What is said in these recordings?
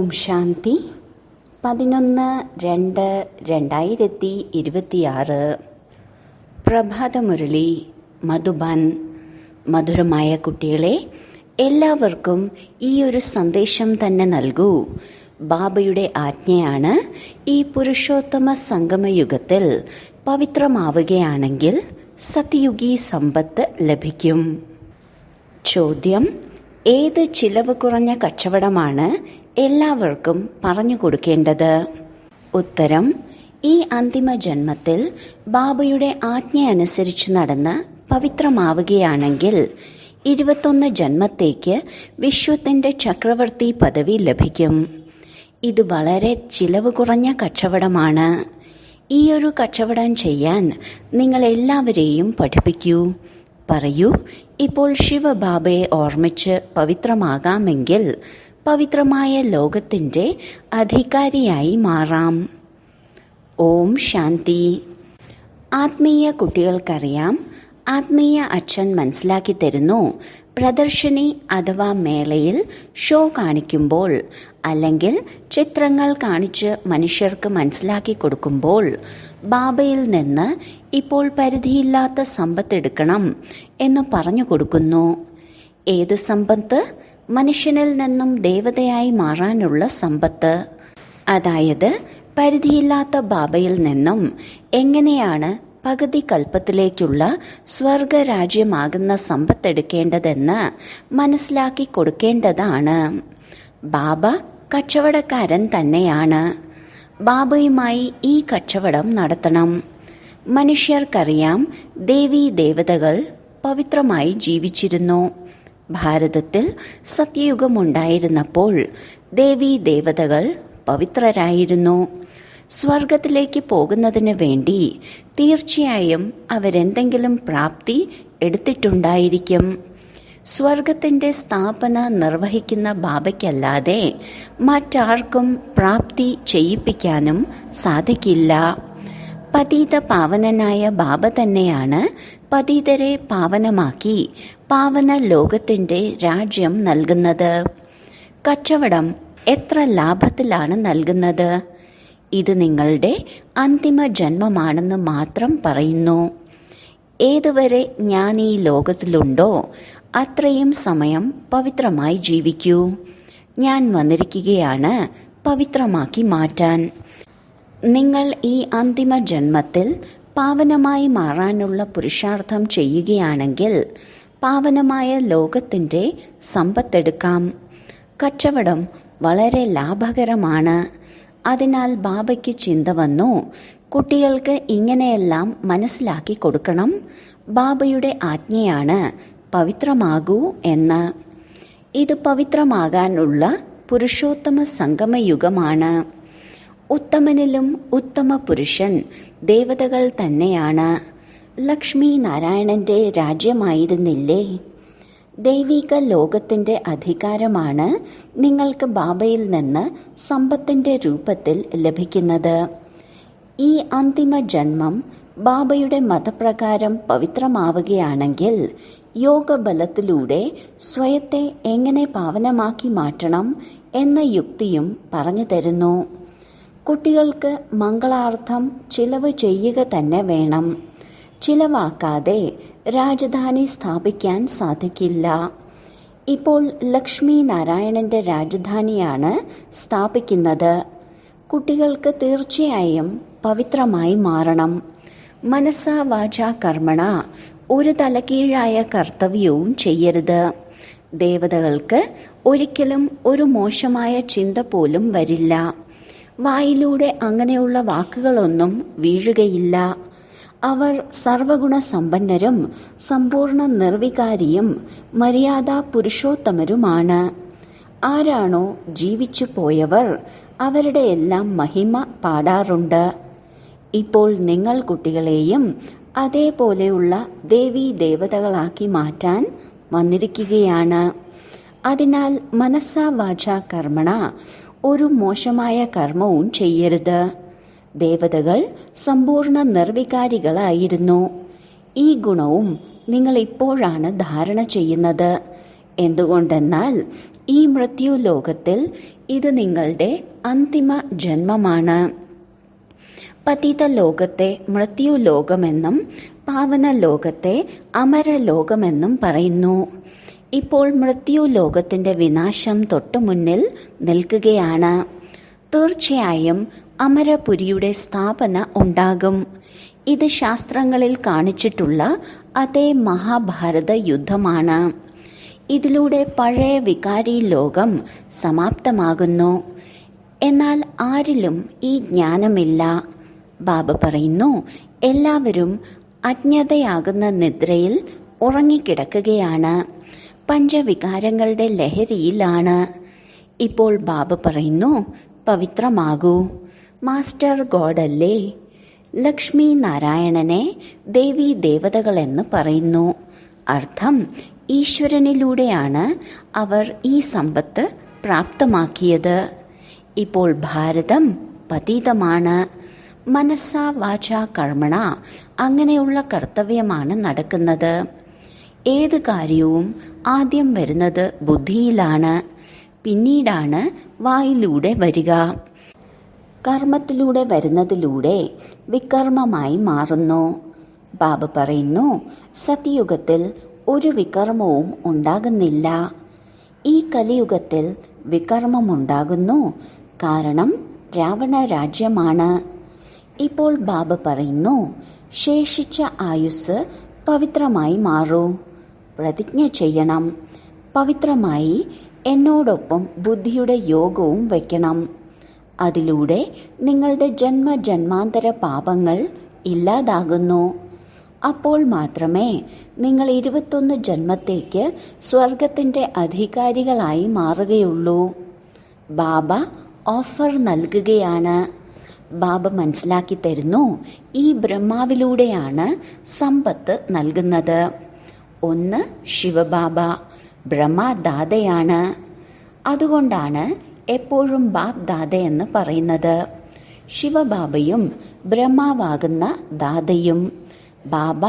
ഓം ശാന്തി. 11/2/2026 പ്രഭാതമുരളി മധുബൻ. മധുരമായ കുട്ടികളെ, എല്ലാവർക്കും ഈ ഒരു സന്ദേശം തന്നെ നൽകൂ. ബാബയുടെ ആജ്ഞയാണ്, ഈ പുരുഷോത്തമ സംഗമയുഗത്തിൽ പവിത്രമാവുകയാണെങ്കിൽ സത്യയുഗി സമ്പത്ത് ലഭിക്കും. ചോദ്യം: ഏത് ചിലവ് കുറഞ്ഞ കച്ചവടമാണ് എല്ലാവർക്കും പറഞ്ഞു കൊടുക്കേണ്ടത്? ഉത്തരം: ഈ അന്തിമ ജന്മത്തിൽ ബാബയുടെ ആജ്ഞ അനുസരിച്ച് നടന്ന് പവിത്രമാവുകയാണെങ്കിൽ 21 ജന്മത്തേക്ക് വിശ്വത്തിന്റെ ചക്രവർത്തി പദവി ലഭിക്കും. ഇത് വളരെ ചിലവ് കുറഞ്ഞ കച്ചവടമാണ്. ഈ ഒരു കച്ചവടം ചെയ്യാൻ നിങ്ങൾ എല്ലാവരെയും പഠിപ്പിക്കൂ. പറയൂ, ഇപ്പോൾ ശിവബാബയെ ഓർമ്മിച്ച് പവിത്രമാകാമെങ്കിൽ പവിത്രമായ ലോകത്തിന്റെ അധികാരിയായി മാറാം. ഓം ശാന്തി. ആത്മീയ കുട്ടികൾക്കറിയാം, ആത്മീയ അച്ഛൻ മനസ്സിലാക്കി തരുന്നു, പ്രദർശനി അഥവാ മേളയിൽ ഷോ കാണിക്കുമ്പോൾ അല്ലെങ്കിൽ ചിത്രങ്ങൾ കാണിച്ച് മനുഷ്യർക്ക് മനസ്സിലാക്കി കൊടുക്കുമ്പോൾ ബാബയിൽ നിന്ന് ഇപ്പോൾ പരിധിയില്ലാത്ത സമ്പത്ത് എടുക്കണം എന്ന് പറഞ്ഞു കൊടുക്കുന്നു. ഏത് സമ്പത്ത്? മനുഷ്യനിൽ നിന്നും ദേവതയായി മാറാനുള്ള സമ്പത്ത്. അതായത് പരിധിയില്ലാത്ത ബാബയിൽ നിന്നും എങ്ങനെയാണ് പകുതി കൽപ്പത്തിലേക്കുള്ള സ്വർഗരാജ്യമാകുന്ന സമ്പത്തെടുക്കേണ്ടതെന്ന് മനസ്സിലാക്കി കൊടുക്കേണ്ടതാണ്. ബാബ കച്ചവടക്കാരൻ തന്നെയാണ്. ബാബയുമായി ഈ കച്ചവടം നടത്തണം. മനുഷ്യർക്കറിയാം, ദേവീ ദേവതകൾ പവിത്രമായി ജീവിച്ചിരുന്നു. ഭാരതത്തിൽ സത്യയുഗമുണ്ടായിരുന്നപ്പോൾ ദേവീ ദേവതകൾ പവിത്രരായിരുന്നു. സ്വർഗത്തിലേക്ക് പോകുന്നതിന് വേണ്ടി തീർച്ചയായും അവരെന്തെങ്കിലും പ്രാപ്തി എടുത്തിട്ടുണ്ടായിരിക്കും. സ്വർഗത്തിന്റെ സ്ഥാപന നിർവഹിക്കുന്ന ബാബയ്ക്കല്ലാതെ മറ്റാർക്കും പ്രാപ്തി ചെയ്യിപ്പിക്കാനും സാധിക്കില്ല. പതീത പാവനനായ ബാബ തന്നെയാണ് പതീതരെ പാവനമാക്കി പാവന ലോകത്തിന്റെ രാജ്യം നൽകുന്നത്. കച്ചവടം എത്ര ലാഭത്തിലാണ് നൽകുന്നത്? ഇത് നിങ്ങളുടെ അന്തിമ ജന്മമാണെന്ന് മാത്രം പറയുന്നു. ഏതുവരെ ഞാൻ ഈ ലോകത്തിലുണ്ടോ അത്രയും സമയം പവിത്രമായി ജീവിക്കൂ. ഞാൻ വന്നിരിക്കുകയാണ് പവിത്രമാക്കി മാറ്റാൻ. നിങ്ങൾ ഈ അന്തിമ ജന്മത്തിൽ പാവനമായി മാറാനുള്ള പുരുഷാർത്ഥം ചെയ്യുകയാണെങ്കിൽ പാവനമായ ലോകത്തിൻ്റെ സമ്പത്തെടുക്കാം. കച്ചവടം വളരെ ലാഭകരമാണ്. അതിനാൽ ബാബയ്ക്ക് ചിന്ത വന്നു, കുട്ടികൾക്ക് ഇങ്ങനെയെല്ലാം മനസ്സിലാക്കി കൊടുക്കണം. ബാബയുടെ ആജ്ഞയാണ് പവിത്രമാകൂ എന്ന്. ഇത് പവിത്രമാകാനുള്ള പുരുഷോത്തമ സംഗമയുഗമാണ്. ഉത്തമനിലും ഉത്തമ പുരുഷൻ ദേവതകൾ തന്നെയാണ്. ലക്ഷ്മി നാരായണന്റെ രാജ്യമായിരുന്നില്ലേ? ദൈവിക ലോകത്തിന്റെ അധികാരമാണ് നിങ്ങൾക്ക് ബാബയിൽ നിന്ന് സമ്പത്തിന്റെ രൂപത്തിൽ ലഭിക്കുന്നത്. ഈ അന്തിമ ജന്മം ബാബയുടെ മതപ്രകാരം പവിത്രമാവുകയാണെങ്കിൽ യോഗബലത്തിലൂടെ സ്വയത്തെ എങ്ങനെ പാവനമാക്കി മാറ്റണം എന്ന യുക്തിയും പറഞ്ഞു തരുന്നു. കുട്ടികൾക്ക് മംഗളാർത്ഥം ചിലവ് ചെയ്യുക തന്നെ വേണം. ചിലവാക്കാതെ രാജധാനി സ്ഥാപിക്കാൻ സാധിക്കില്ല. ഇപ്പോൾ ലക്ഷ്മി നാരായണന്റെ രാജധാനിയാണ് സ്ഥാപിക്കുന്നത്. കുട്ടികൾക്ക് തീർച്ചയായും പവിത്രമായി മാറണം. മനസ്സാ വാചാ കർമ്മണ ഒരു തലകീഴായ കർത്തവ്യവും ചെയ്യരുത്. ദേവതകൾക്ക് ഒരിക്കലും ഒരു മോശമായ ചിന്ത പോലും വരില്ല. വായിലൂടെ അങ്ങനെയുള്ള വാക്കുകളൊന്നും വീഴുകയില്ല. അവർ സർവഗുണ സമ്പന്നരും സമ്പൂർണ്ണ നിർവികാരിയും മര്യാദാ പുരുഷോത്തമരുമാണ്. ആരാണോ ജീവിച്ചു പോയവർ അവരുടെ എല്ലാം മഹിമ പാടാറുണ്ട്. ഇപ്പോൾ നിങ്ങൾ കുട്ടികളെയും അതേപോലെയുള്ള ദേവീ ദേവതകളാക്കി മാറ്റാൻ വന്നിരിക്കുകയാണ്. അതിനാൽ മനസ്സാ വാചാ കർമ്മണ ഒരു മോശമായ കർമ്മവും ചെയ്യരുത്. ദേവതകൾ സമ്പൂർണ്ണ നിർവികാരികളായിരുന്നു. ഈ ഗുണവും നിങ്ങൾ ഇപ്പോഴാണ് ധാരണ ചെയ്യുന്നത്. എന്തുകൊണ്ടെന്നാൽ ഈ മൃത്യു ലോകത്തിൽ ഇത് നിങ്ങളുടെ അന്തിമ ജന്മമാണ്. പതിത ലോകത്തെ മൃത്യുലോകമെന്നും പാവന ലോകത്തെ അമരലോകമെന്നും പറയുന്നു. ഇപ്പോൾ മൃത്യുലോകത്തിന്റെ വിനാശം തൊട്ടുമുന്നിൽ നിൽക്കുകയാണ്. തീർച്ചയായും അമരപുരിയുടെ സ്ഥാപന ഉണ്ടാകും. ഇത് ശാസ്ത്രങ്ങളിൽ കാണിച്ചിട്ടുള്ള അതേ മഹാഭാരത യുദ്ധമാണ്. ഇതിലൂടെ പഴയ വികാരി ലോകം സമാപ്തമാകുന്നു. എന്നാൽ ആരിലും ഈ ജ്ഞാനമില്ല. ബാബ പറയുന്നു, എല്ലാവരും അജ്ഞതയാകുന്ന നിദ്രയിൽ ഉറങ്ങിക്കിടക്കുകയാണ്, പഞ്ചവികാരങ്ങളുടെ ലഹരിയിലാണ്. ഇപ്പോൾ ബാബ പറയുന്നു, പവിത്രമാകൂ. മാസ്റ്റർ ഗോഡല്ലേ? ലക്ഷ്മി നാരായണനെ ദേവീ ദേവതകളെന്ന് പറയുന്നു. അർത്ഥം, ഈശ്വരനിലൂടെയാണ് അവർ ഈ സമ്പത്ത് പ്രാപ്തമാക്കിയത്. ഇപ്പോൾ ഭാരതം പതീതമാണ്. മനസ്സ വാച കർമ്മണ അങ്ങനെയുള്ള കർത്തവ്യമാണ് നടക്കുന്നത്. ഏത് കാര്യവും ആദ്യം വരുന്നത് ബുദ്ധിയിലാണ്, പിന്നീടാണ് വായിലൂടെ വരിക. കർമ്മത്തിലൂടെ വരുന്നതിലൂടെ വികർമ്മമായി മാറുന്നു. ബാബ പറയുന്നു, സത്യയുഗത്തിൽ ഒരു വികർമ്മവും ഉണ്ടാകുന്നില്ല. ഈ കലിയുഗത്തിൽ വികർമ്മമുണ്ടാകുന്നു. കാരണം രാവണ രാജ്യമാണ്. ഇപ്പോൾ ബാബ പറയുന്നു, ശേഷിച്ച ആയുസ് പവിത്രമായി മാറൂ. പ്രതിജ്ഞ ചെയ്യണം. പവിത്രമായി എന്നോടൊപ്പം ബുദ്ധിയുടെ യോഗവും വയ്ക്കണം. അതിലൂടെ നിങ്ങളുടെ ജന്മജന്മാന്തര പാപങ്ങൾ ഇല്ലാതാകുന്നു. അപ്പോൾ മാത്രമേ നിങ്ങൾ 21 ജന്മത്തേക്ക് സ്വർഗത്തിൻ്റെ അധികാരികളായി മാറുകയുള്ളൂ. ബാബ ഓഫർ നൽകുകയാണ്. ബാബ മനസ്സിലാക്കി തരുന്നു, ഈ ബ്രഹ്മാവിലൂടെയാണ് സമ്പത്ത് നൽകുന്നത്. ഒന്ന് ശിവബാബ ബ്രഹ്മദാതയാണ്. അതുകൊണ്ടാണ് എപ്പോഴും ബാബ് ദാദയെന്ന് പറയുന്നത്. ശിവബാബയും ബ്രഹ്മാവാകുന്ന ദാതയും. ബാബ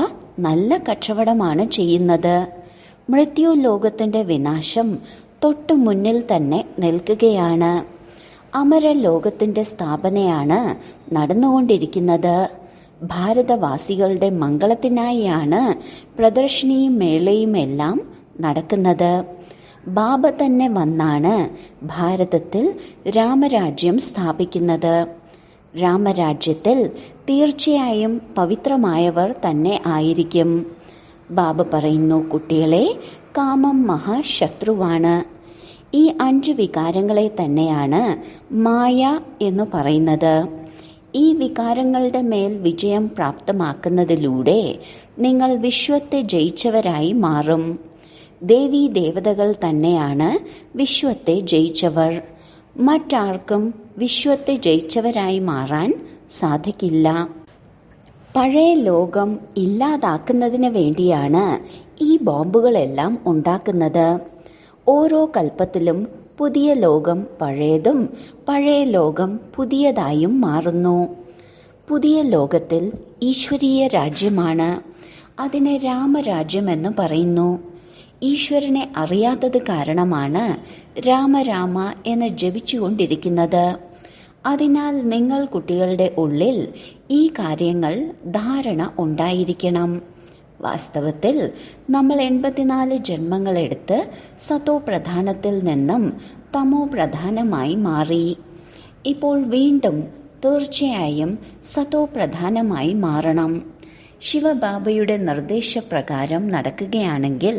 നല്ല കച്ചവടമാണ് ചെയ്യുന്നത്. മൃത്യുലോകത്തിൻ്റെ വിനാശം തൊട്ടു മുന്നിൽ തന്നെ നിൽക്കുകയാണ്. അമരലോകത്തിൻ്റെ സ്ഥാപനയാണ് നടന്നുകൊണ്ടിരിക്കുന്നത്. ഭാരതവാസികളുടെ മംഗളത്തിനായാണ് പ്രദർശനിയും മേളയും എല്ലാം നടക്കുന്നത്. ബാബ തന്നെ വന്നാണ് ഭാരതത്തിൽ രാമരാജ്യം സ്ഥാപിക്കുന്നത്. രാമരാജ്യത്തിൽ തീർച്ചയായും പവിത്രമായവർ തന്നെ ആയിരിക്കും. ബാബ പറയുന്നു, കുട്ടികളെ, കാമം മഹാശത്രുവാണ്. ഈ 5 വികാരങ്ങളെ തന്നെയാണ് മായ എന്ന് പറയുന്നത്. ഈ വികാരങ്ങളുടെ മേൽ വിജയം പ്രാപ്തമാക്കുന്നതിലൂടെ നിങ്ങൾ വിശ്വത്തെ ജയിച്ചവരായി മാറും. ദേവീ ദേവതകൾ തന്നെയാണ് വിശ്വത്തെ ജയിച്ചവർ. മറ്റാർക്കും വിശ്വത്തെ ജയിച്ചവരായി മാറാൻ സാധിക്കില്ല. പഴയ ലോകം ഇല്ലാതാക്കുന്നതിന് വേണ്ടിയാണ് ഈ ബോംബുകളെല്ലാം ഉണ്ടാക്കുന്നത്. ഓരോ കൽപ്പത്തിലും പുതിയ ലോകം പഴയതും പഴയ ലോകം പുതിയതായും മാറുന്നു. പുതിയ ലോകത്തിൽ ഈശ്വരീയ രാജ്യമാണ്. അതിനെ രാമരാജ്യമെന്ന് പറയുന്നു. ഈശ്വരനെ അറിയാത്തത് കാരണമാണ് രാമരാമ എന്ന് ജപിച്ചുകൊണ്ടിരിക്കുന്നത്. അതിനാൽ നിങ്ങൾ കുട്ടികളുടെ ഉള്ളിൽ ഈ കാര്യങ്ങൾ ധാരണ ഉണ്ടായിരിക്കണം. വാസ്തവത്തിൽ നമ്മൾ 84 ജന്മങ്ങളെടുത്ത് സതോ പ്രധാനത്തിൽ നിന്നും തമോ പ്രധാനമായി മാറി. ഇപ്പോൾ വീണ്ടും തീർച്ചയായും സതോ പ്രധാനമായി മാറണം. ശിവബാബയുടെ നിർദ്ദേശപ്രകാരം നടക്കുകയാണെങ്കിൽ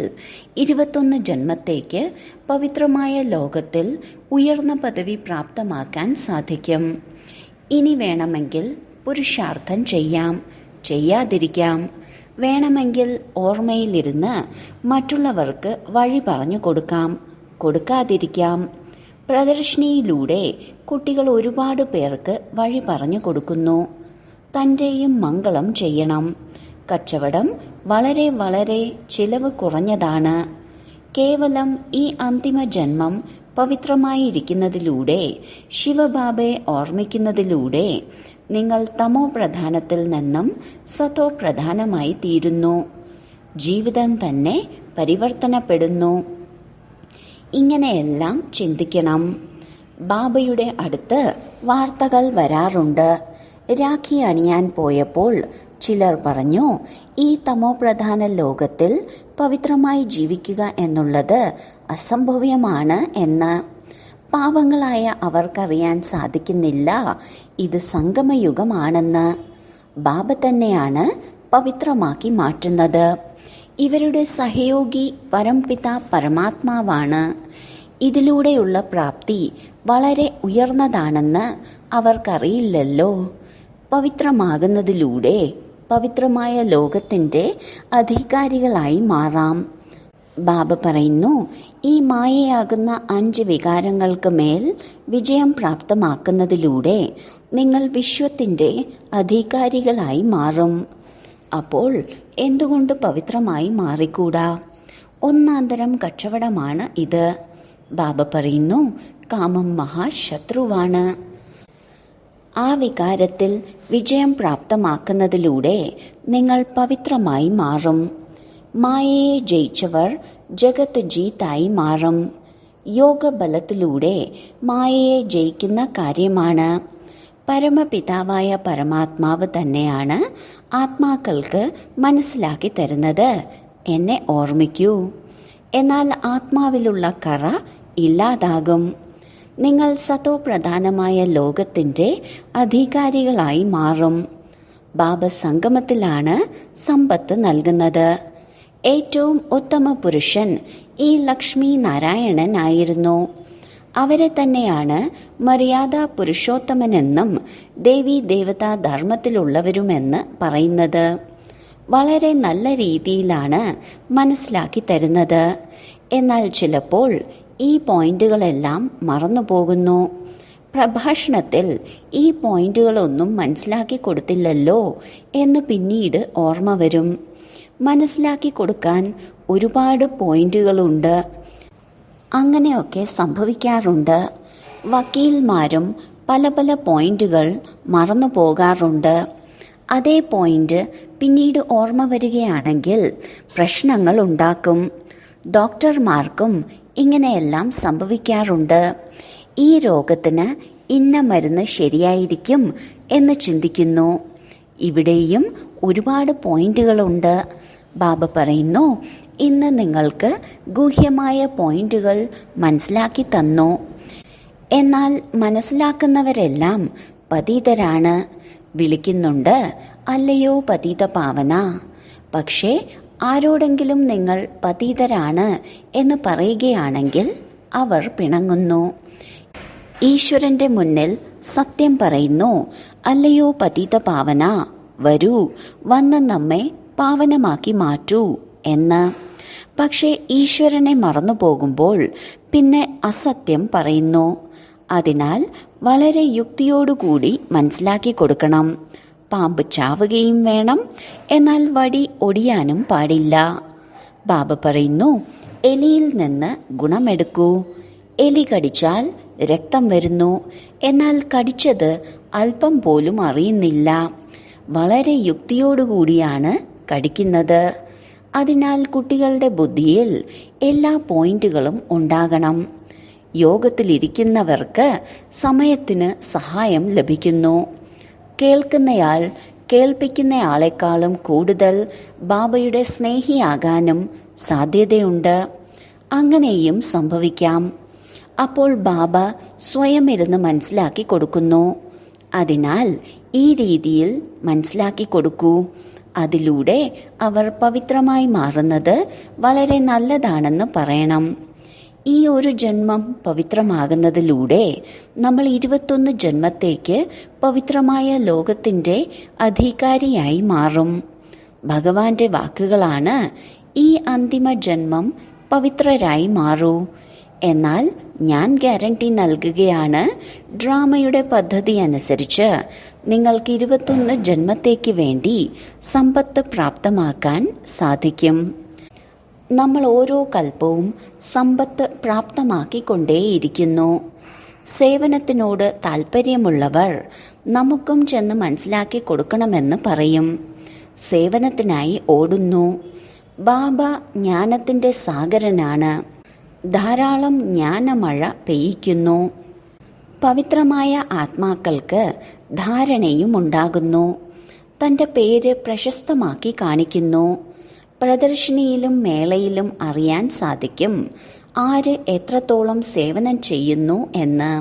21 ജന്മത്തേക്ക് പവിത്രമായ ലോകത്തിൽ ഉയർന്ന പദവി പ്രാപ്തമാക്കാൻ സാധിക്കും. ഇനി വേണമെങ്കിൽ പുരുഷാർത്ഥം ചെയ്യാം, ചെയ്യാതിരിക്കാം. വേണമെങ്കിൽ ഓർമ്മയിലിരുന്ന് മറ്റുള്ളവർക്ക് വഴി പറഞ്ഞു കൊടുക്കാം, കൊടുക്കാതിരിക്കാം. പ്രദർശനിയിലൂടെ കുട്ടികൾ ഒരുപാട് പേർക്ക് വഴി പറഞ്ഞു കൊടുക്കുന്നു. തൻ്റെയും മംഗളം ചെയ്യണം. കച്ചവടം വളരെ വളരെ ചിലവ് കുറഞ്ഞതാണ്. കേവലം ഈ അന്തിമ ജന്മം പവിത്രമായിരിക്കുന്നതിലൂടെ, ശിവബാബയെ ഓർമ്മിക്കുന്നതിലൂടെ നിങ്ങൾ തമോ പ്രധാനത്തിൽ നിന്നും സതോ പ്രധാനമായി തീരുന്നു. ജീവിതം തന്നെ പരിവർത്തനപ്പെടുന്നു. ഇങ്ങനെയെല്ലാം ചിന്തിക്കണം. ബാബയുടെ അടുത്ത് വാർത്തകൾ വരാറുണ്ട്. രാഖി അണിയാൻ പോയപ്പോൾ ചിലർ പറഞ്ഞു, ഈ തമോപ്രധാന ലോകത്തിൽ പവിത്രമായി ജീവിക്കുക എന്നുള്ളത് അസംഭവ്യമാണ് എന്ന്. പാവങ്ങളായ അവർക്കറിയാൻ സാധിക്കുന്നില്ല ഇത് സംഗമയുഗമാണെന്ന്. ബാബ തന്നെയാണ് പവിത്രമാക്കി മാറ്റുന്നത്. ഇവരുടെ സഹയോഗി പരംപിത പരമാത്മാവാണ്. ഇതിലൂടെയുള്ള പ്രാപ്തി വളരെ ഉയർന്നതാണെന്ന് അവർക്കറിയില്ലല്ലോ. പവിത്രമാകുന്നതിലൂടെ പവിത്രമായ ലോകത്തിൻ്റെ അധികാരികളായി മാറാം. ബാബ പറയുന്നു, ഈ മായയാകുന്ന 5 വികാരങ്ങൾക്ക് മേൽ വിജയം പ്രാപ്തമാക്കുന്നതിലൂടെ നിങ്ങൾ വിശ്വത്തിൻ്റെ അധികാരികളായി മാറും. അപ്പോൾ എന്തുകൊണ്ട് പവിത്രമായി മാറിക്കൂടാ? ഒന്നാന്തരം കച്ചവടമാണ് ഇത്. ബാബ പറയുന്നു, കാമം മഹാശത്രുവാണ്. ആ വികാരത്തിൽ വിജയം പ്രാപ്തമാക്കുന്നതിലൂടെ നിങ്ങൾ പവിത്രമായി മാറും. മായയെ ജയിച്ചവർ ജഗത്ത് ജീത്തായി മാറും. യോഗബലത്തിലൂടെ മായയെ ജയിക്കുന്ന കാര്യമാണ്. പരമപിതാവായ പരമാത്മാവ് തന്നെയാണ് ആത്മാക്കൾക്ക് മനസ്സിലാക്കി തരുന്നത്, എന്നെ ഓർമ്മിക്കൂ. എന്നാൽ ആത്മാവിലുള്ള കറ ഇല്ലാതാകും. നിങ്ങൾ സതോ പ്രധാനമായ ലോകത്തിൻ്റെ അധികാരികളായി മാറും. ബാബ സംഗമത്തിലാണ് സമ്പത്ത് നൽകുന്നത്. ഏറ്റവും ഉത്തമ പുരുഷൻ ഈ ലക്ഷ്മി നാരായണൻ ആയിരുന്നു. അവരെ തന്നെയാണ് മര്യാദ പുരുഷോത്തമനെന്നും ദേവീ ദേവതാ ധർമ്മത്തിലുള്ളവരുമെന്ന് പറയുന്നത്. വളരെ നല്ല രീതിയിലാണ് മനസ്സിലാക്കി തരുന്നത്. എന്നാൽ ചിലപ്പോൾ ഈ പോയിന്റുകളെല്ലാം മറന്നുപോകുന്നു. പ്രഭാഷണത്തിൽ ഈ പോയിന്റുകളൊന്നും മനസ്സിലാക്കി കൊടുത്തില്ലല്ലോ എന്ന് പിന്നീട് ഓർമ്മ വരും. മനസ്സിലാക്കി കൊടുക്കാൻ ഒരുപാട് പോയിന്റുകളുണ്ട്. അങ്ങനെയൊക്കെ സംഭവിക്കാറുണ്ട്. വക്കീൽമാരും പല പല പോയിന്റുകൾ മറന്നു പോകാറുണ്ട്. അതേ പോയിന്റ് പിന്നീട് ഓർമ്മ വരികയാണെങ്കിൽ പ്രശ്നങ്ങൾ ഉണ്ടാക്കും. ഡോക്ടർമാർക്കും ഇങ്ങനെയെല്ലാം സംഭവിക്കാറുണ്ട്. ഈ രോഗത്തിന് ഇന്ന മരുന്ന് ശരിയായിരിക്കും എന്ന് ചിന്തിക്കുന്നു. ഇവിടെയും ഒരുപാട് പോയിന്റുകളുണ്ട്. ബാബ പറയുന്നു, ഇന്ന് നിങ്ങൾക്ക് ഗൂഹ്യമായ പോയിന്റുകൾ മനസ്സിലാക്കി തന്നു. എന്നാൽ മനസ്സിലാക്കുന്നവരെല്ലാം പതീതരാണ്. വിളിക്കുന്നുണ്ട്, അല്ലയോ പതീത പാവന. പക്ഷേ ആരോടെങ്കിലും നിങ്ങൾ പതീതരാണ് എന്ന് പറയുകയാണെങ്കിൽ അവർ പിണങ്ങുന്നു. ഈശ്വരന്റെ മുന്നിൽ സത്യം പറയുന്നു, അല്ലയോ പതീത പാവന, വരൂ, വന്ന് നമ്മെ പാവനമാക്കി മാറ്റൂ എന്ന്. പക്ഷേ ഈശ്വരനെ മറന്നു പോകുമ്പോൾ പിന്നെ അസത്യം പറയുന്നു. അതിനാൽ വളരെ യുക്തിയോടുകൂടി മനസ്സിലാക്കി കൊടുക്കണം. പാമ്പ് ചാവുകയും വേണം, എന്നാൽ വടി ഒടിയാനും പാടില്ല. ബാബ പറയുന്നു, എലിയിൽ നിന്ന് ഗുണമെടുക്കൂ. എലി കടിച്ചാൽ രക്തം വരുന്നു, എന്നാൽ കടിച്ചത് അല്പം പോലും അറിയുന്നില്ല. വളരെ യുക്തിയോടുകൂടിയാണ് കടിക്കുന്നത്. അതിനാൽ കുട്ടികളുടെ ബുദ്ധിയിൽ എല്ലാ പോയിന്റുകളും ഉണ്ടാകണം. യോഗത്തിലിരിക്കുന്നവർക്ക് സമയത്തിന് സഹായം ലഭിക്കുന്നു. കേൾക്കുന്നയാൾ കേൾപ്പിക്കുന്നയാളെക്കാളും കൂടുതൽ ബാബയുടെ സ്നേഹിയാകാനും സാധ്യതയുണ്ട്. അങ്ങനെയും സംഭവിക്കാം. അപ്പോൾ ബാബ സ്വയം ഇരുന്ന് മനസ്സിലാക്കി കൊടുക്കുന്നു. അതിനാൽ ഈ രീതിയിൽ മനസ്സിലാക്കി കൊടുക്കൂ. അതിലൂടെ അവർ പവിത്രമായി മാറുന്നത് വളരെ നല്ലതാണെന്ന് പറയണം. ഈ ഒരു ജന്മം പവിത്രമാകുന്നതിലൂടെ നമ്മൾ 21 ജന്മത്തേക്ക് പവിത്രമായ ലോകത്തിൻ്റെ അധികാരിയായി മാറും. ഭഗവാന്റെ വാക്കുകളാണ്, ഈ അന്തിമ ജന്മം പവിത്രരായി മാറൂ. എന്നാൽ ഞാൻ ഗ്യാരണ്ടി നൽകുകയാണ്, ഡ്രാമയുടെ പദ്ധതി അനുസരിച്ച് നിങ്ങൾക്ക് 21 ജന്മത്തേക്ക് വേണ്ടി സമ്പത്ത് പ്രാപ്തമാക്കാൻ സാധിക്കും. നമ്മൾ ഓരോ കൽപ്പവും സമ്പത്ത് പ്രാപ്തമാക്കിക്കൊണ്ടേയിരിക്കുന്നു. സേവനത്തിനോട് താൽപ്പര്യമുള്ളവർ നമുക്കും ചെന്ന് മനസ്സിലാക്കി കൊടുക്കണമെന്ന് പറയും. സേവനത്തിനായി ഓടുന്നു. ബാബ ജ്ഞാനത്തിൻ്റെ സാഗരനാണ്. ധാരാളം ജ്ഞാനമഴ പെയ്യിക്കുന്നു. പവിത്രമായ ആത്മാക്കൾക്ക് ധാരണയും ഉണ്ടാകുന്നു. തൻ്റെ പേര് പ്രശസ്തമാക്കി കാണിക്കുന്നു. പ്രദർശനിയിലും മേളയിലും അറിയാൻ സാധിക്കും ആര് എത്രത്തോളം സേവനം ചെയ്യുന്നു എന്ന്.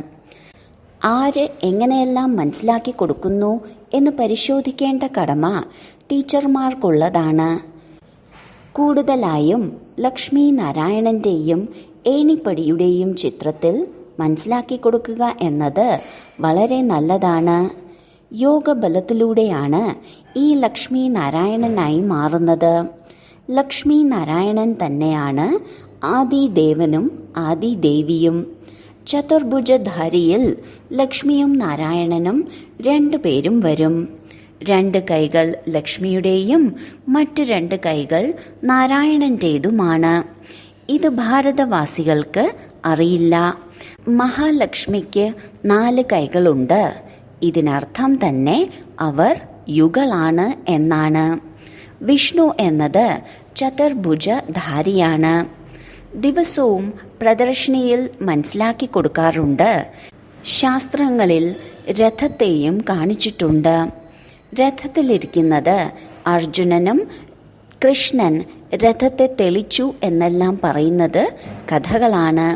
ആര് എങ്ങനെയെല്ലാം മനസ്സിലാക്കി കൊടുക്കുന്നു എന്ന് പരിശോധിക്കേണ്ട കടമ ടീച്ചർമാർക്കുള്ളതാണ്. കൂടുതലായും ലക്ഷ്മി നാരായണന്റെയും ഏണിപ്പടിയുടെയും ചിത്രത്തിൽ മനസ്സിലാക്കി കൊടുക്കുക എന്നത് വളരെ നല്ലതാണ്. യോഗബലത്തിലൂടെയാണ് ഈ ലക്ഷ്മി നാരായണനായി മാറുന്നത്. ലക്ഷ്മി നാരായണൻ തന്നെയാണ് ആദിദേവനും ആദിദേവിയും. ചതുർഭുജധാരിയിൽ ലക്ഷ്മിയും നാരായണനും രണ്ടുപേരും വരും. 2 കൈകൾ ലക്ഷ്മിയുടെയും മറ്റ് 2 കൈകൾ നാരായണന്റേതുമാണ്. ഇത് ഭാരതവാസികൾക്ക് അറിയില്ല. മഹാലക്ഷ്മിക്ക് 4 കൈകളുണ്ട്. ഇതിനർത്ഥം തന്നെ അവർ യുഗളാണ് എന്നാണ്. വിഷ്ണു എന്നത് ചതുർഭുജധാരിയാണ്. ദിവസവും പ്രദർശനിയിൽ മനസ്സിലാക്കി കൊടുക്കാറുണ്ട്. ശാസ്ത്രങ്ങളിൽ രഥത്തെയും കാണിച്ചിട്ടുണ്ട്. രഥത്തിലിരിക്കുന്നത് അർജുനനും കൃഷ്ണൻ രഥത്തെ തെളിച്ചു എന്നെല്ലാം പറയുന്നത് കഥകളാണ്.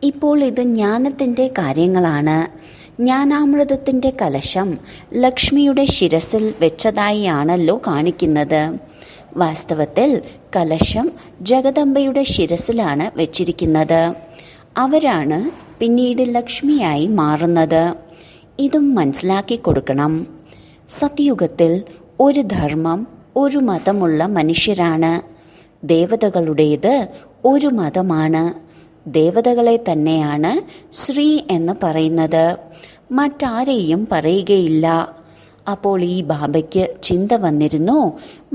ഇപ്പോൾ ഇത് ജ്ഞാനത്തിൻ്റെ കാര്യങ്ങളാണ്. ജ്ഞാനാമൃതത്തിൻ്റെ കലശം ലക്ഷ്മിയുടെ ശിരസിൽ വെച്ചതായാണല്ലോ കാണിക്കുന്നത്. വാസ്തവത്തിൽ കലശം ജഗദംബയുടെ ശിരസിലാണ് വെച്ചിരിക്കുന്നത്. അവരാണ് പിന്നീട് ലക്ഷ്മിയായി മാറുന്നത്. ഇതും മനസ്സിലാക്കി കൊടുക്കണം. സത്യയുഗത്തിൽ ഒരു ധർമ്മം, ഒരു മതമുള്ള മനുഷ്യരാണ്. ദേവതകളുടേത് ഒരു മതമാണ്. ദേവതകളെ തന്നെയാണ് ശ്രീ എന്ന് പറയുന്നത്. മറ്റാരെയും പറയുകയില്ല. അപ്പോൾ ഈ ബാബയ്ക്ക് ചിന്ത വന്നിരുന്നു,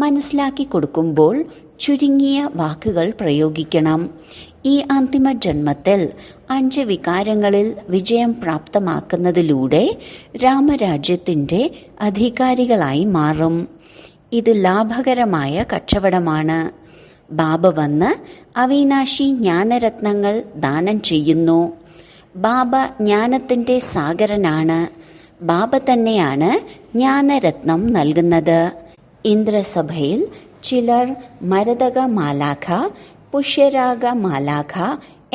മനസ്സിലാക്കി കൊടുക്കുമ്പോൾ ചുരുങ്ങിയ വാക്കുകൾ പ്രയോഗിക്കണം. ഈ അന്തിമ ജന്മത്തിൽ 5 വികാരങ്ങളിൽ വിജയം പ്രാപ്തമാക്കുന്നതിലൂടെ രാമരാജ്യത്തിൻ്റെ അധികാരികളായി മാറും. ഇത് ലാഭകരമായ കച്ചവടമാണ്. ബാബ വന്ന് അവിനാശി ജ്ഞാനരത്നങ്ങൾ ദാനം ചെയ്യുന്നു. ബാബ ജ്ഞാനത്തിൻ്റെ സാഗരനാണ്. ബാബ തന്നെയാണ് ജ്ഞാനരത്നം നൽകുന്നത്. ഇന്ദ്രസഭയിൽ ചിലർ മരതക മാലാഖ, പുഷ്യരാഗ മാലാഖ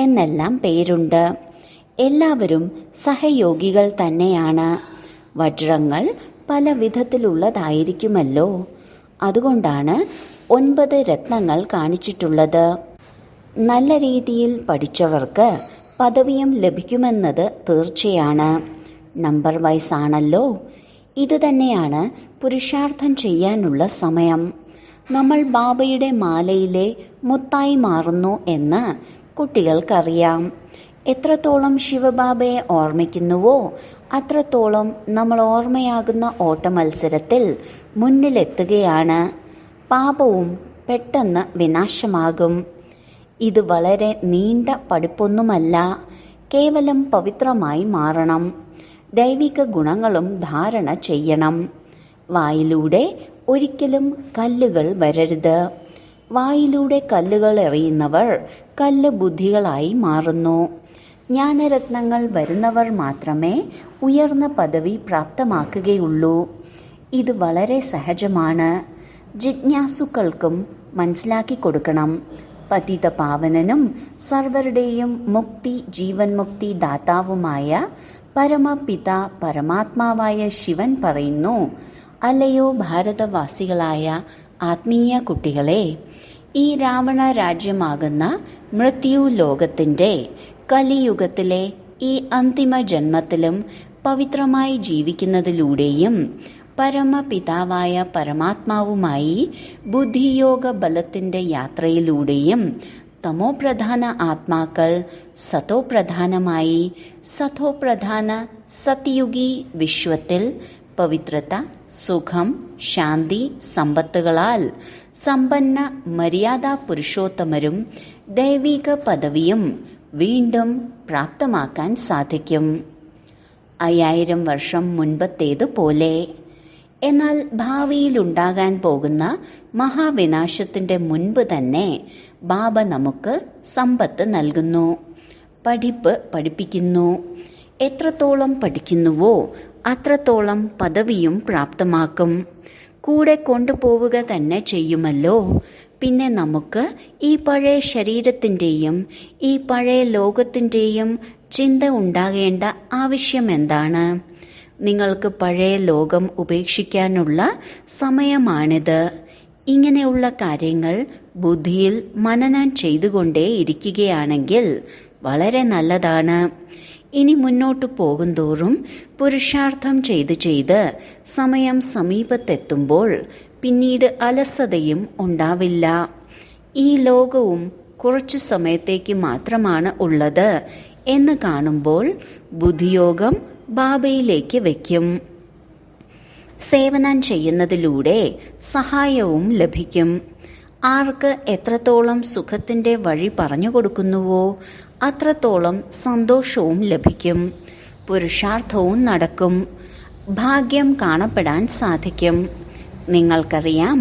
എന്നെല്ലാം പേരുണ്ട്. എല്ലാവരും സഹയോഗികൾ തന്നെയാണ്. വജ്രങ്ങൾ പല വിധത്തിലുള്ളതായിരിക്കുമല്ലോ. അതുകൊണ്ടാണ് 9 രത്നങ്ങൾ കാണിച്ചിട്ടുള്ളത്. നല്ല രീതിയിൽ പഠിച്ചവർക്ക് പദവിയും ലഭിക്കുമെന്നത് തീർച്ചയാണ്. നമ്പർ വൈസ് ആണല്ലോ. ഇത് തന്നെയാണ് പുരുഷാർത്ഥം ചെയ്യാനുള്ള സമയം. നമ്മൾ ബാബയുടെ മാലയിലെ മുത്തായി മാറുന്നു എന്ന് കുട്ടികൾക്കറിയാം. എത്രത്തോളം ശിവബാബയെ ഓർമ്മിക്കുന്നുവോ അത്രത്തോളം നമ്മൾ ഓർമ്മയാകുന്ന ഓട്ടമത്സരത്തിൽ മുന്നിലെത്തുകയാണ്. പാപവും പെട്ടെന്ന് വിനാശമാകും. ഇത് വളരെ നീണ്ട പഠിപ്പൊന്നുമല്ല. കേവലം പവിത്രമായി മാറണം. ദൈവിക ഗുണങ്ങളും ധാരണ ചെയ്യണം. വായിലൂടെ ഒരിക്കലും കല്ലുകൾ വരരുത്. വായിലൂടെ കല്ലുകൾ എറിയുന്നവർ കല്ല് ബുദ്ധികളായി മാറുന്നു. ജ്ഞാനരത്നങ്ങൾ വരുന്നവർ മാത്രമേ ഉയർന്ന പദവി പ്രാപ്തമാക്കുകയുള്ളൂ. ഇത് വളരെ സഹജമാണ്. ജിജ്ഞാസുക്കൾക്കും മനസ്സിലാക്കി കൊടുക്കണം. പതിത പാവനനും സർവരുടെയും മുക്തി ജീവൻ മുക്തി ദാതാവുമായ പരമപിത പരമാത്മാവായ ശിവൻ പറയുന്നു, അല്ലയോ ഭാരതവാസികളായ ആത്മീയ കുട്ടികളെ, ഈ രാവണ രാജ്യമാകുന്ന മൃത്യു ലോകത്തിൻ്റെ കലിയുഗത്തിലെ ഈ അന്തിമ ജന്മത്തിലും പവിത്രമായി ജീവിക്കുന്നതിലൂടെയും പരമപിതാവായ പരമാത്മാവുമായി ബുദ്ധിയോഗ ബലത്തിൻ്റെ യാത്രയിലൂടെയും തമോപ്രധാന ആത്മാക്കൾ സതോപ്രധാനമായി സതോപ്രധാന സത്യുഗി വിശ്വത്തിൽ പവിത്രത, സുഖം, ശാന്തി, സമ്പത്തുകളാൽ സമ്പന്ന മര്യാദാ പുരുഷോത്തമരും ദൈവിക പദവിയും വീണ്ടും പ്രാപ്തമാക്കാൻ സാധിക്കും. 5000 വർഷം മുൻപത്തേതുപോലെ. എന്നാൽ ഭാവിയിലുണ്ടാകാൻ പോകുന്ന മഹാവിനാശത്തിൻ്റെ മുൻപ് തന്നെ ബാബ നമുക്ക് സമ്പത്ത് നൽകുന്നു, പഠിപ്പിക്കുന്നു. എത്രത്തോളം പഠിക്കുന്നുവോ അത്രത്തോളം പദവിയും പ്രാപ്തമാക്കും. കൂടെ കൊണ്ടുപോവുക തന്നെ ചെയ്യുമല്ലോ. പിന്നെ നമുക്ക് ഈ പഴയ ശരീരത്തിൻ്റെയും ഈ പഴയ ലോകത്തിൻ്റെയും ചിന്ത ഉണ്ടാകേണ്ട ആവശ്യമെന്താണ്? നിങ്ങൾക്ക് പഴയ ലോകം ഉപേക്ഷിക്കാനുള്ള സമയമാണിത്. ഇങ്ങനെയുള്ള കാര്യങ്ങൾ ബുദ്ധിയിൽ മനനം ചെയ്തുകൊണ്ടേ ഇരിക്കുകയാണെങ്കിൽ വളരെ നല്ലതാണ്. ഇനി മുന്നോട്ടു പോകുന്തോറും പുരുഷാർത്ഥം ചെയ്ത് സമയം സമീപത്തെത്തുമ്പോൾ പിന്നീട് അലസതയും ഉണ്ടാവില്ല. ഈ ലോകവും കുറച്ചു സമയത്തേക്ക് മാത്രമാണ് ഉള്ളത് എന്ന് കാണുമ്പോൾ ബുദ്ധിയോഗം ബാബയിലേക്ക് വയ്ക്കും. സേവനം ചെയ്യുന്നതിലൂടെ സഹായവും ലഭിക്കും. ആർക്ക് എത്രത്തോളം സുഖത്തിൻ്റെ വഴി പറഞ്ഞു കൊടുക്കുന്നുവോ അത്രത്തോളം സന്തോഷവും ലഭിക്കും. പുരുഷാർത്ഥവും നടക്കും. ഭാഗ്യം കാണപ്പെടാൻ സാധിക്കും. നിങ്ങൾക്കറിയാം,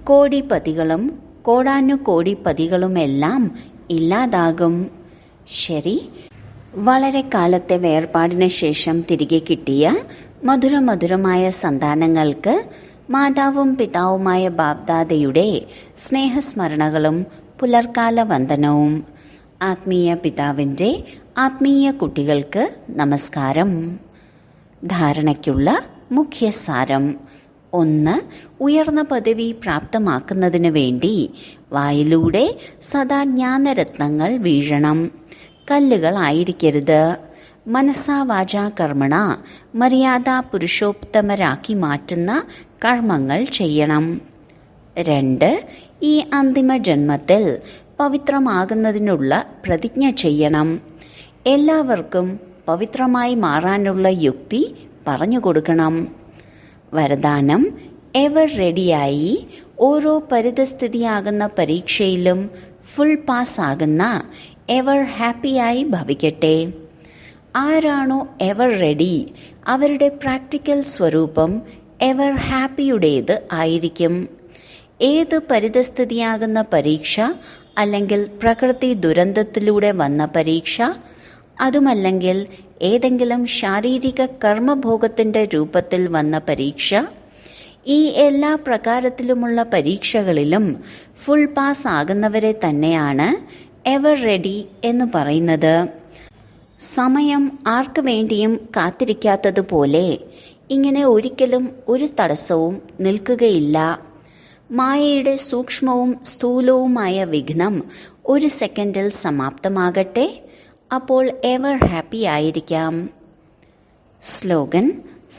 കോടിപതികളും കോടാനുകോടിപതികളുമെല്ലാം ഇല്ലാതാകും. ശരി, വളരെ കാലത്തെ വേർപാടിന് ശേഷം തിരികെ കിട്ടിയ മധുരമധുരമായ സന്താനങ്ങൾക്ക് മാതാവും പിതാവുമായ ബാബ്ദാദയുടെ സ്നേഹസ്മരണകളും പുലർക്കാല വന്ദനവും. ആത്മീയ പിതാവിൻ്റെ ആത്മീയ കുട്ടികൾക്ക് നമസ്കാരം. ധാരണയ്ക്കുള്ള മുഖ്യസാരം: 1. ഉയർന്ന പദവി പ്രാപ്തമാക്കുന്നതിന് വേണ്ടി വായിലൂടെ സദാ ജ്ഞാനരത്നങ്ങൾ വീഴണം. കല്ലുകളായിരിക്കരുത്. മനസാ വാചാ കർമ്മണ മര്യാദ പുരുഷോത്തമരാക്കി മാറ്റുന്ന കർമ്മങ്ങൾ ചെയ്യണം. 2. ഈ അന്തിമ ജന്മത്തിൽ പവിത്രമാകുന്നതിനുള്ള പ്രതിജ്ഞ ചെയ്യണം. എല്ലാവർക്കും പവിത്രമായി മാറാനുള്ള യുക്തി പറഞ്ഞു കൊടുക്കണം. വരദാനം: എവർ റെഡിയായി ഓരോ പരിതസ്ഥിതിയാകുന്ന പരീക്ഷയിലും ഫുൾ പാസ്സാകുന്ന എവർ ഹാപ്പിയായി ഭവിക്കട്ടെ. ആരാണോ എവർ റെഡി, അവരുടെ പ്രാക്ടിക്കൽ സ്വരൂപം എവർ ഹാപ്പിയുടേത് ആയിരിക്കും. ഏത് പരിതസ്ഥിതിയാകുന്ന പരീക്ഷ, അല്ലെങ്കിൽ പ്രകൃതി ദുരന്തത്തിലൂടെ വന്ന പരീക്ഷ, അതുമല്ലെങ്കിൽ ഏതെങ്കിലും ശാരീരിക കർമ്മഭോഗത്തിൻ്റെ രൂപത്തിൽ വന്ന പരീക്ഷ, ഈ എല്ലാ പ്രകാരത്തിലുമുള്ള പരീക്ഷകളിലും ഫുൾ പാസ് ആകുന്നവരെ തന്നെയാണ് എവർ റെഡി എന്ന് പറയുന്നത്. സമയം ആർക്കു വേണ്ടിയും കാത്തിരിക്കാത്തതുപോലെ ഇങ്ങനെ ഒരിക്കലും ഒരു തടസ്സവും നിൽക്കുകയില്ല. മായയുടെ സൂക്ഷ്മവും സ്ഥൂലവുമായ വിഘ്നം ഒരു സെക്കൻഡിൽ സമാപ്തമാകട്ടെ. അപ്പോൾ എവർ ഹാപ്പി ആയിരിക്കാം. സ്ലോഗൻ: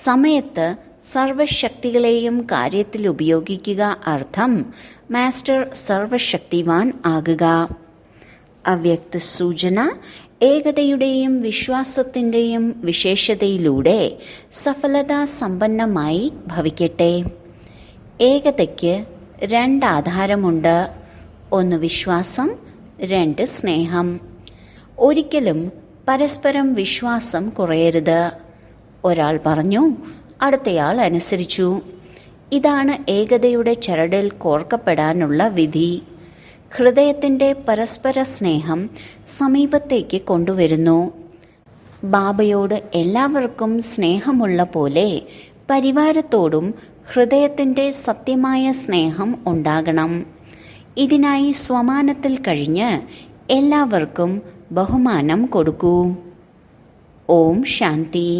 സമയത്ത് സർവശക്തികളെയും കാര്യത്തിൽ ഉപയോഗിക്കുക. അർത്ഥം: മാസ്റ്റർ സർവശക്തിവാൻ ആകുക. അവ്യക്ത സൂചന: ഏകതയുടെയും വിശ്വാസത്തിൻ്റെയും വിശേഷതയിലൂടെ സഫലതാ സമ്പന്നമായി ഭവിക്കട്ടെ. ഏകതയ്ക്ക് 2 ആധാരമുണ്ട്. 1 വിശ്വാസം, 2 സ്നേഹം. ഒരിക്കലും പരസ്പരം വിശ്വാസം കുറയരുത്. ഒരാൾ പറഞ്ഞു, അടുത്തയാൾ അനുസരിച്ചു. ഇതാണ് ഏകതയുടെ ചരടിൽ കോർക്കപ്പെടാനുള്ള വിധി. ഹൃദയത്തിൻ്റെ പരസ്പര സ്നേഹം സമീപത്തേക്ക് കൊണ്ടുവരുന്നു. ബാബയോട് എല്ലാവർക്കും സ്നേഹമുള്ള പോലെ പരിവാരത്തോടും ഹൃദയത്തിൻ്റെ സത്യമായ സ്നേഹം ഉണ്ടാകണം. ഇതിനായി സ്വമാനത്തിൽ കഴിഞ്ഞ് എല്ലാവർക്കും ബഹുമാനം കൊടുക്കൂ. ഓം ശാന്തി.